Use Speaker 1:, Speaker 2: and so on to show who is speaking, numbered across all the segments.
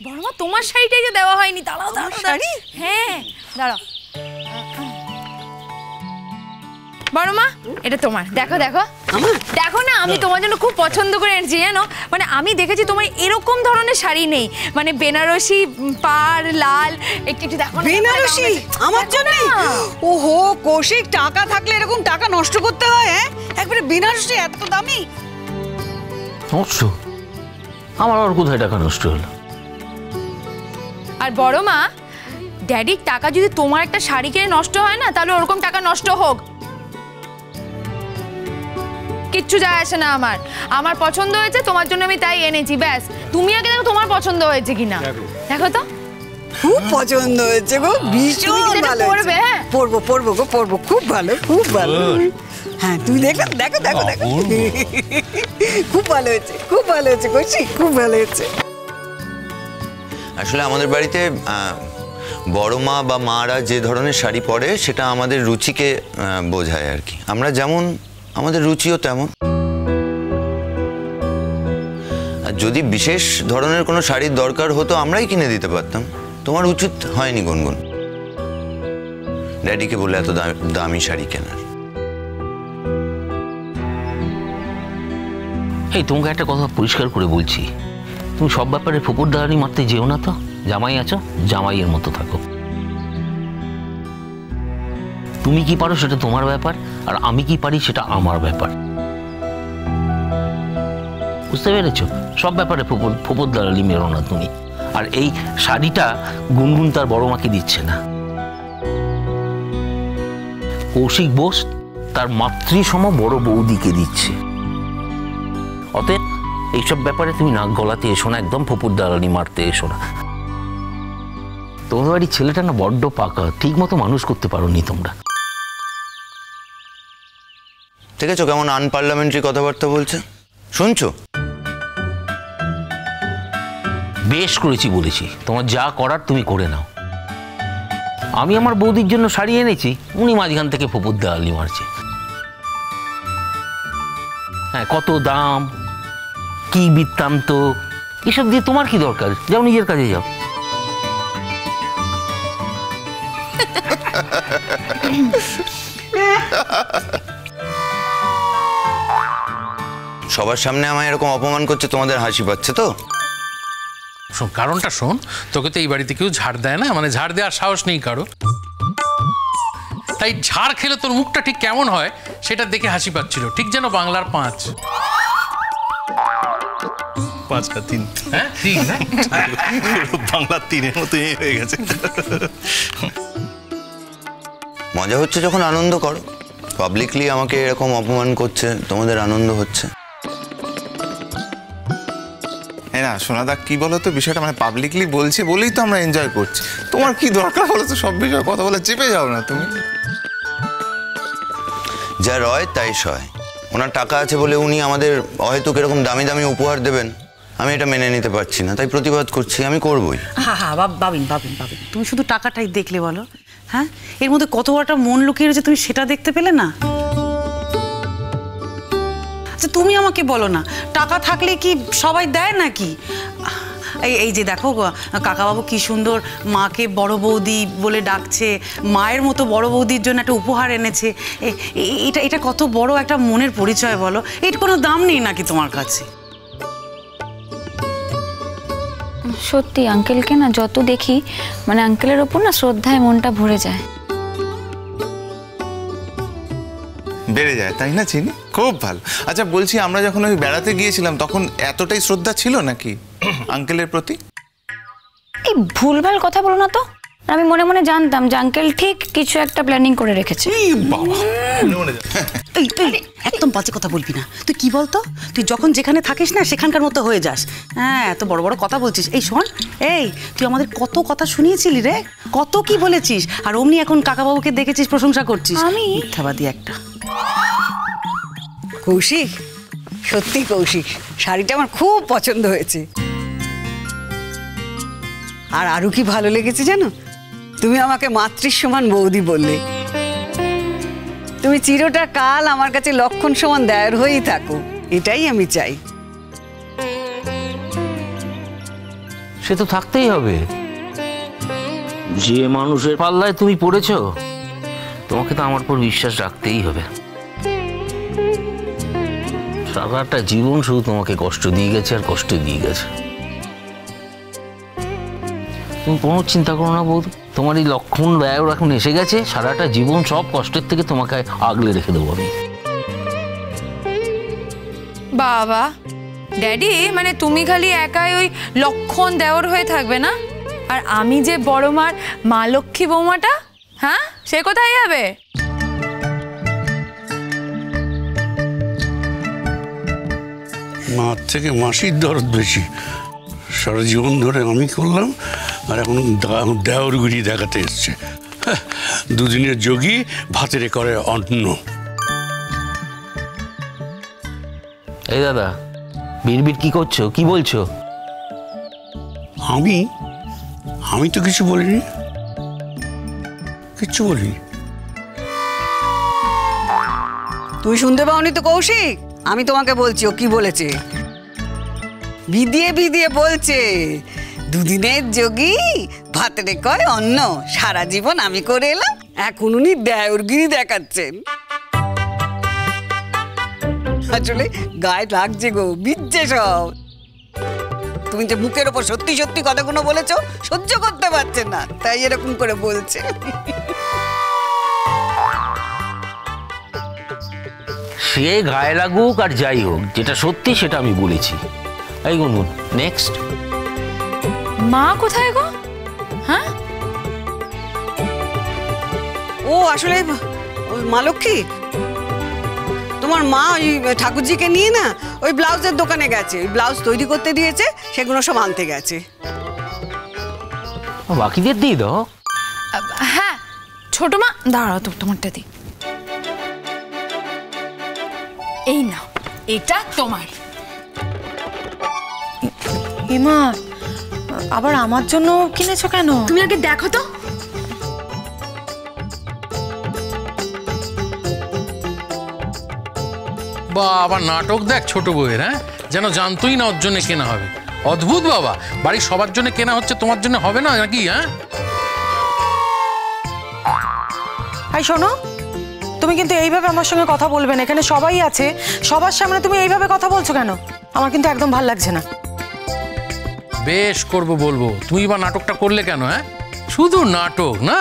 Speaker 1: বড় মা তোমার শাড়িটাই যে দেওয়া হয়নি। দাঁড়াও শাড়ি। হ্যাঁ দাঁড়াও বড় মা, এটা তোমার। দেখো দেখো দেখো না, আমি তোমার জন্য খুব পছন্দ করে এনেছি জানো। মানে আমি দেখেছি তোমার এরকম ধরনের শাড়ি নেই, মানে বেনারসি পাড় লাল। একটু একটু দেখো।
Speaker 2: বেনারসি আমার জন্য? ওহো কৌশিক, টাকা থাকলে এরকম টাকা নষ্ট করতে হয়? হ্যাঁ, একবারে বেনারসি এত দামি।
Speaker 3: নষ্ট? আমার আর কোথায় টাকা নষ্ট হলো?
Speaker 1: আর বড় মা, ড্যাডির টাকা যদি তোমার একটা শাড়ি কিনে নষ্ট হয় না, তাহলে ওরকম টাকা নষ্ট হোক, কিচ্ছু যায় আসে না। আমার পছন্দ হয়েছে, তোমার জন্য আমি তাই এনেছি, ব্যাস। তুমি আগে দেখো তোমার পছন্দ হয়েছে কিনা। দেখো তো।
Speaker 2: খুব পছন্দ হয়েছে গো, ভীষণ ভালো।
Speaker 1: পরবে? হ্যাঁ
Speaker 2: পরবো পরবো গো, পরবো। খুব ভালো, খুব ভালো। হ্যাঁ তুমি দেখো দেখো দেখো দেখো, খুব ভালো হয়েছে, খুব ভালো হয়েছে কৌশিক, খুব ভালো হয়েছে।
Speaker 4: আসলে আমাদের বাড়িতে বড় মা বা মারা যে ধরনের শাড়ি পরে সেটা আমাদের রুচিকে বোঝায় আর কি। আমরা যেমন, আমাদের রুচিও তেমন। আর যদি বিশেষ ধরনের কোনো শাড়ির দরকার হতো আমরাই কিনে দিতে পারতাম। তোমার উচিত হয়নি গুনগুন ড্যাডিকে বলে এত দামি শাড়ি কেনার।
Speaker 3: এই তোমাকে একটা কথা পরিষ্কার করে বলছি, তুমি সব ব্যাপারে ফুপুর দাঁড়ানি মারতে যেও না তো। জামাই আছো, জামাইয়ের মতো থাকো। তুমি কি পারো সেটা তোমার ব্যাপার, আর আমি কি পারি সেটা আমার ব্যাপার। বুঝতে পেরেছো? সব ব্যাপারে ফুপুর দাঁড়ালি মেরো না তুমি। আর এই শাড়িটা গুনগুন তার বড় মাকে দিচ্ছে না, কৌশিক বোস তার মাতৃসম বড় বৌদিকে দিচ্ছে। অতএব এইসব ব্যাপারে তুমি নাক গলাতে এসো না, একদম ফুপুর দাঁড়ানি মারতে এসো না। তোমার বাড়ির ছেলেটা না বড্ড পাকা, ঠিক মতো মানুষ করতে পারোনি তোমরা।
Speaker 4: ঠিক আছে, কেমন আনপার্লামেন্টারি কথাবার্তা বলছে শুনছো?
Speaker 3: বেশ করেছি বলেছি, তোমার যা করার তুমি করে নাও। আমি আমার বৌদির জন্য শাড়ি এনেছি, উনি মাঝখান থেকে ফুপুর দাঁড়ালি মারছে। হ্যাঁ, কত দাম, কি বৃত্তান্ত, এসব দিয়ে তোমার কি দরকার? যাও নিজের কাজে যাও।
Speaker 4: সবার সামনে আমায় এরকম অপমান করছে, তোমাদের হাসি পাচ্ছে তো?
Speaker 5: শোন, কারণটা শোন। তোকে তো এই বাড়িতে কেউ ঝাড় দেয় না, মানে ঝাড় দেওয়ার সাহস নেই কারো। তাই ঝাড় খেলে তোর মুখটা ঠিক কেমন হয় সেটা দেখে হাসি পাচ্ছিল, ঠিক যেন বাংলার 5
Speaker 6: 5 আর 3।
Speaker 5: হ্যাঁ ঠিক না?
Speaker 6: বাংলার 3-এর মতোই হয়ে গেছে।
Speaker 4: মজা হচ্ছে যখন আনন্দ করো। পাবলিকলি আমাকে এরকম অপমান করছে, তোমাদের আনন্দ হচ্ছে।
Speaker 6: হ্যাঁ না সোনাদা, কি বলতো বিষয়টা, মানে পাবলিকলি বলছে বলেই তো আমরা এনজয় করছি। তোমার কি দরকার বলো তো সব বিষয়ে কথা বলে? চেপে যাও না তুমি।
Speaker 4: যা রয় তাই সয়। ওনার টাকা আছে বলে উনি আমাদের হয়তো এরকম দামি দামি উপহার দেবেন, আমি এটা মেনে নিতে পারছি না, তাই প্রতিবাদ করছি। আমি করবই।
Speaker 2: হ্যাঁ হ্যাঁ বাবিন বাবিন বাবিন, তুমি শুধু টাকাটাই দেখলে বলো? হ্যাঁ, এর মধ্যে কত বড়টা মন লুকিয়ে রয়েছে, তুমি সেটা দেখতে পেলে না? আচ্ছা তুমি আমাকে বলো না, টাকা থাকলে কি সবাই দেয় নাকি? এই যে দেখো কাকাবাবু কি সুন্দর মাকে বড় বৌদি বলে ডাকছে, মায়ের মতো বড় বৌদির জন্য একটা উপহার এনেছে। এটা কত বড় একটা মনের পরিচয় বলো। এর কোনো দাম নেই নাকি তোমার কাছে?
Speaker 7: সত্যি আঙ্কেলকে না যত দেখি, মানে আঙ্কেলের ওপর না শ্রদ্ধায় মনটা ভরে যায়।
Speaker 6: বেড়ে যায়, তাই না চিনি? খুব ভালো। আচ্ছা বলছি, আমরা যখন ওই বেড়াতে গিয়েছিলাম তখন এতটাই শ্রদ্ধা ছিল নাকি আঙ্কেলের প্রতি?
Speaker 7: এই ভুলভাল কথা বলো না তো। আমি মনে মনে জানতাম যে আঙ্কেল ঠিক কিছু একটা প্ল্যানিং করে রেখেছে।
Speaker 2: একদম বাজে কথা বলবি না। তুই কি বলতো, তুই যখন যেখানে থাকিস না সেখানকার মতো হয়ে যাস। হ্যাঁ, এত বড় বড় কথা বলছিস। এই শোন, এই তুই আমাদের কত কথা শুনিয়েছিলি রে, কত কি বলেছিস, আর অমনি এখন কাকাবাবুকে দেখেছিস প্রশংসা করছিস। আমি মিথ্যাবাদী একটা। কৌশিক, সত্যি কৌশিক, শাড়িটা আমার খুব পছন্দ হয়েছে। আর আরো কি ভালো লেগেছে জানো, তুমি আমাকে মাতৃ সমান বৌদি বললে। তুমি চিরটা কাল আমার কাছে লক্ষণ সমান দায়ের হয়েই থাকো, এটাই আমি চাই।
Speaker 3: সে তো থাকতেই হবে। যে মানুষের পাল্লায় তুমি পড়েছ, তোমাকে তো আমার উপর বিশ্বাস রাখতেই হবে। সারাটা জীবন শুধু তোমাকে কষ্ট দিয়ে গেছে আর কষ্ট দিয়ে গেছে। তুমি কোনো চিন্তা করো না বৌদি, তোমার এই লক্ষণ ব্যয় এখন এসে গেছে, সারাটা জীবন সব কষ্টের থেকে তোমাকে আগলে রেখে দেবো আমি।
Speaker 1: বাবা ড্যাডি, মানে তুমি খালি একাই ওই লক্ষণ দেওর হয়ে থাকবে না, আর আমি যে বড় মার মা লক্ষ্মী বৌমাটা, হ্যাঁ সে কোথায় যাবে?
Speaker 8: মার থেকে মাসির দরদ বেশি। সারা জীবন ধরে আমি করলাম, আর এখন দেওরগুড়ি দেখাতে এসছে। দুদিনের যোগী ভাতেরে করে অন্ন।
Speaker 3: এই দাদা, বিড়বিড় কি করছো, কি বলছো?
Speaker 8: আমি তো কিছু বলিনি, কিচ্ছু বলিনি।
Speaker 9: তুই শুনতে পাওনি তো কৌশিক? আমি তোমাকে বলছি ও কি বলেছে। বিদিয়ে বিদিয়ে বলছে, দুদিনের যোগী ভাতেরে কয় অন্ন, সারা জীবন আমি করে এলাম, এখন উনি দেওরগিরি দেখাচ্ছেন। আসলে গায়ে লাগছে গো, বিচ্ছে সব। তুমি যে মুখের ওপর সত্যি সত্যি কথাগুলো বলেছো, সহ্য করতে পারছে না, তাই এরকম করে বলছে।
Speaker 3: সে গায়ে লাগুক আর যাই হোক, যেটা সত্যি সেটা আমি বলেছি। এই গুনগুন, নেক্সট।
Speaker 1: মা কোথায় গো? হ্যাঁ,
Speaker 9: ও আসলে মা লক্ষ্মী, তোমার মা ওই ঠাকুরজিকে নিয়ে না ওই ব্লাউজের দোকানে গেছে, ওই ব্লাউজ তৈরি করতে দিয়েছে, সেগুলো সব আনতে গেছে।
Speaker 3: বাকিদের দিয়ে দাও।
Speaker 1: হ্যাঁ ছোট মা, দাঁড়াও তো, তোমারটা দি। এই না, এটা তোমার।
Speaker 2: এমা, আবার আমার জন্য কিনেছো কেন?
Speaker 1: তুমি আগে দেখো তো।
Speaker 5: বা আবার নাটক দেখ ছোট বউয়ের, হ্যাঁ যেন জানতোই না ওর জন্য কেনা হবে। অদ্ভুত বাবা, বাড়ির সবার জন্য কেনা হচ্ছে, তোমার জন্য হবে না নাকি? হ্যাঁ
Speaker 2: হাই শোনো, তুমি কিন্তু এইভাবে আমার সঙ্গে কথা বলবে না, এখানে সবাই আছে, সবার সামনে তুমি এইভাবে কথা বলছো কেন? আমার কিন্তু একদম ভাল লাগছে না।
Speaker 5: বেশ করবো, বলবো। তুমি বা নাটকটা করলে কেন? হ্যাঁ শুধু নাটক না,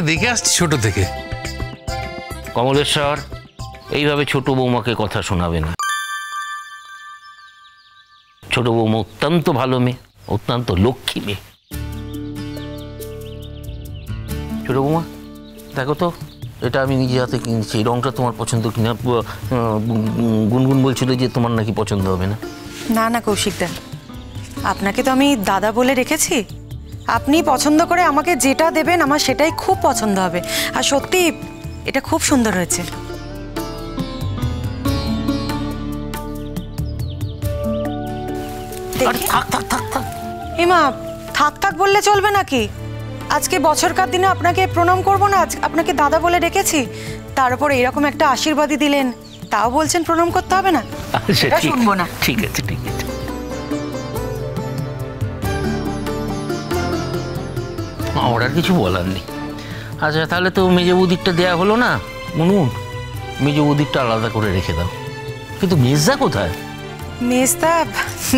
Speaker 5: দেখে আসছি ছোট থেকে।
Speaker 3: কমলেশ্বর, এইভাবে ছোট বৌমাকে কথা শোনাবে না। ছোট বৌমা অত্যন্ত ভালো মেয়ে, অত্যন্ত লক্ষ্মী মেয়ে। ছোট বৌমা দেখো তো, এটা আমি নিজে হাতে কিনেছি, এই রংটা তোমার পছন্দ কিনা? গুনগুন বলছিল যে তোমার নাকি পছন্দ হবে না।
Speaker 2: না না কৌশিকদা, আপনাকে তো আমি দাদা বলে রেখেছি, আপনি পছন্দ করে আমাকে যেটা দেবেন আমার সেটাই খুব পছন্দ হবে। আর সত্যি এটা খুব সুন্দর হয়েছে। এমা, থাক থাক বললে চলবে নাকি? আজকে বছরকার দিনে আপনাকে প্রণাম করব না, আপনাকে দাদা বলে ডেকেছি, তার উপর এরকম একটা আশীর্বাদই দিলেন, তাও বলছেন প্রণাম করতে হবে না? সেটা শুনবো না।
Speaker 3: ঠিক আছে, ঠিক আছে। আমার আর কিছু বলার নেই। আচ্ছা তাহলে তো মেজে বৌদিকটা দেওয়া হলো না, মুনুন মেজে বৌদিকটা আলাদা করে রেখে দাও। কিন্তু মেজদা কোথায়?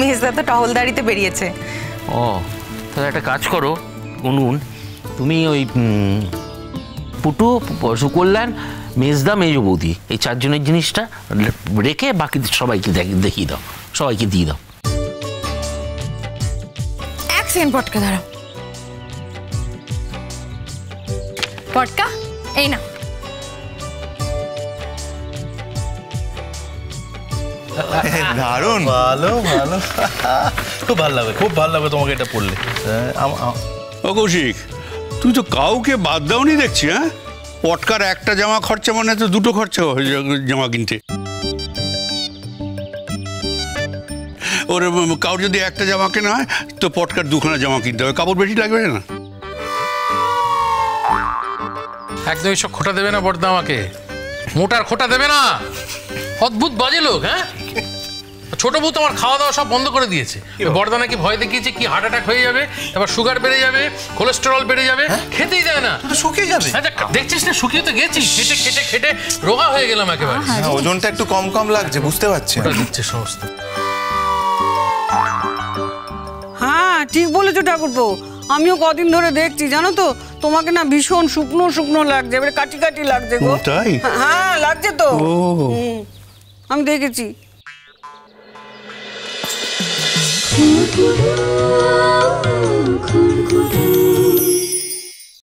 Speaker 2: মেজদা তো টহলদারিতে বেরিয়েছে।
Speaker 3: ও, তাহলে একটা কাজ করো মুনুন, তুমি ওই পুটু, সুকল্যাণ, মেজদা, মেজ বৌদি, এই চারজনের জিনিসটা রেখে বাকি সবাইকে দেখিয়ে দাও, সবাইকে দিয়ে দাও।
Speaker 1: এক সেকেন্ড, পটকা ধরো। পটকা এই না।
Speaker 6: দারুণ,
Speaker 10: ভালো ভালো, খুব ভালো লাগবে, খুব ভালো লাগবে তোমাকে এটা পড়লে।
Speaker 8: ও কৌশিক, তুই তো কাউকে বাদ দাওনি দেখছি। হ্যাঁ, পটকার একটা জামা খরচা মানে তো দুটো খরচা জামা কিনতে। ওর কাউর যদি একটা জামা কেনা হয় তো পটকার দুখানা জামা কিনতে হবে, কাপড় বেশি লাগবে না।
Speaker 5: একদম এইসব খোটা দেবে না বড়দা, আমাকে মোটার খোটা দেবে না। অদ্ভুত বাজে লোক। হ্যাঁ ছোট বউ তো আমার খাওয়া দাওয়া সব বন্ধ করে দিয়েছে। বড়দা নাকি ভয় দেখিয়েছে কি হার্ট অ্যাটাক হয়ে যাবে, তারপর সুগার বেড়ে যাবে, কোলেস্টেরল বেড়ে যাবে, খেতেই দেয় না।
Speaker 6: শুকিয়ে যাবে।
Speaker 5: আচ্ছা দেখছিস না, শুকিয়ে তো গেছি, খেটে খেটে খেটে রোগা হয়ে গেলাম একেবারে।
Speaker 6: ওজনটা একটু কম কম লাগছে, বুঝতে পারছি।
Speaker 5: ওটা দিচ্ছে সমস্ত।
Speaker 9: হ্যাঁ ঠিক বলেছো ঠাকুরপো, আমিও কদিন ধরে দেখছি জানো তো, তোমাকে না ভীষণ শুকনো শুকনো লাগছে, এবারে কাটি কাটি লাগছে গো।
Speaker 8: তাই?
Speaker 9: হ্যাঁ লাগছে তো। আমি দেখেছি।
Speaker 11: খুঁকুরু, খুঁকুরু।